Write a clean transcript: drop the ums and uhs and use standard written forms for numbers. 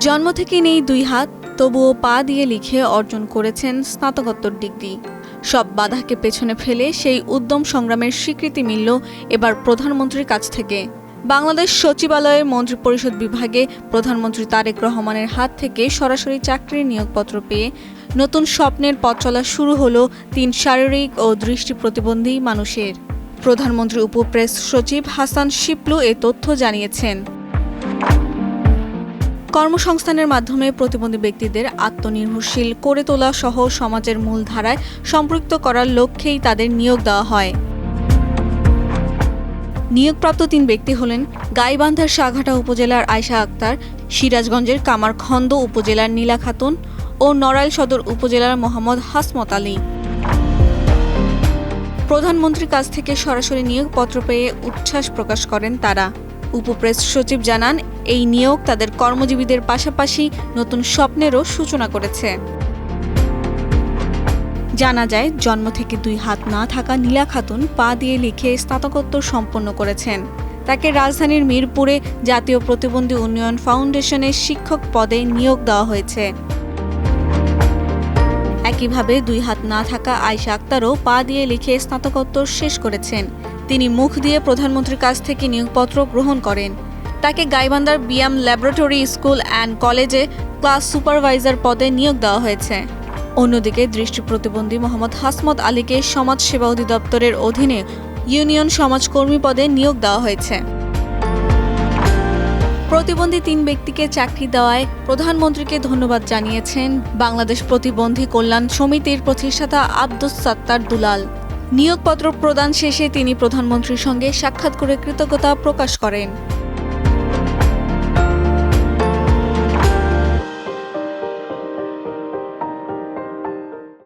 জন্ম থেকেই নেই 2 হাত, তবুও পা দিয়ে লিখে অর্জন করেছেন স্নাতকোত্তর ডিগ্রি। সব বাধাকে পেছনে ফেলে সেই উদ্যম সংগ্রামের স্বীকৃতি মিলল এবার প্রধানমন্ত্রীর কাছ থেকে। বাংলাদেশ সচিবালয়ের মন্ত্রিপরিষদ বিভাগে প্রধানমন্ত্রী তারেক রহমানের হাত থেকে সরাসরি চাকরির নিয়োগপত্র পেয়ে নতুন স্বপ্নের পথ চলা শুরু হলো 3 শারীরিক ও দৃষ্টি প্রতিবন্ধী মানুষের। প্রধানমন্ত্রী উপপ্রেস সচিব হাসান শিপলু এ তথ্য জানিয়েছেন। কর্মসংস্থানের মাধ্যমে প্রতিবন্ধী ব্যক্তিদের আত্মনির্ভরশীল করে তোলা সহ সমাজের মূলধারায় সম্পৃক্ত করার লক্ষ্যেই তাদের নিয়োগ দেওয়া হয়। নিয়োগপ্রাপ্ত 3 ব্যক্তি হলেন গাইবান্ধার সাঘাটা উপজেলার আয়শা আক্তার, সিরাজগঞ্জের কামারখন্দ উপজেলার নীলা খাতুন ও নড়াইল সদর উপজেলার মোহাম্মদ হাসমত আলী। প্রধানমন্ত্রীর কাছ থেকে সরাসরি নিয়োগপত্র পেয়ে উচ্ছ্বাস প্রকাশ করেন তারা। উপপ্রেস সচিব জানান, এই নিয়োগ তাদের কর্মজীবীদের পাশাপাশি নতুন স্বপ্নেরও সূচনা করেছে। জানা যায়, জন্ম থেকে 2 হাত না থাকা নীলা খাতুন পা দিয়ে লিখে স্নাতকোত্তর সম্পন্ন করেছেন। তাকে রাজধানীর মিরপুরে জাতীয় প্রতিবন্ধী উন্নয়ন ফাউন্ডেশনের শিক্ষক পদে নিয়োগ দেওয়া হয়েছে। একইভাবে 2 হাত না থাকা আয়শা আক্তারও পা দিয়ে লিখে স্নাতকোত্তর শেষ করেছেন। তিনি মুখ দিয়ে প্রধানমন্ত্রীর কাছ থেকে নিয়োগপত্র গ্রহণ করেন। তাকে গাইবান্ধার বিয়াম ল্যাবরেটরি স্কুল অ্যান্ড কলেজে ক্লাস সুপারভাইজার পদে নিয়োগ দেওয়া হয়েছে। অন্যদিকে দৃষ্টি প্রতিবন্ধী মোহাম্মদ হাসমত আলীকে সমাজ সেবা অধিদপ্তরের অধীনে ইউনিয়ন সমাজকর্মী পদে নিয়োগ দেওয়া হয়েছে। প্রতিবন্ধী 3 ব্যক্তিকে চাকরি দেওয়ায় প্রধানমন্ত্রীকে ধন্যবাদ জানিয়েছেন বাংলাদেশ প্রতিবন্ধী কল্যাণ সমিতির প্রতিষ্ঠাতা আব্দুস সাত্তার দুলাল। নিয়োগপত্র প্রদান শেষে তিনি প্রধানমন্ত্রীর সঙ্গে সাক্ষাৎ করে কৃতজ্ঞতা প্রকাশ করেন।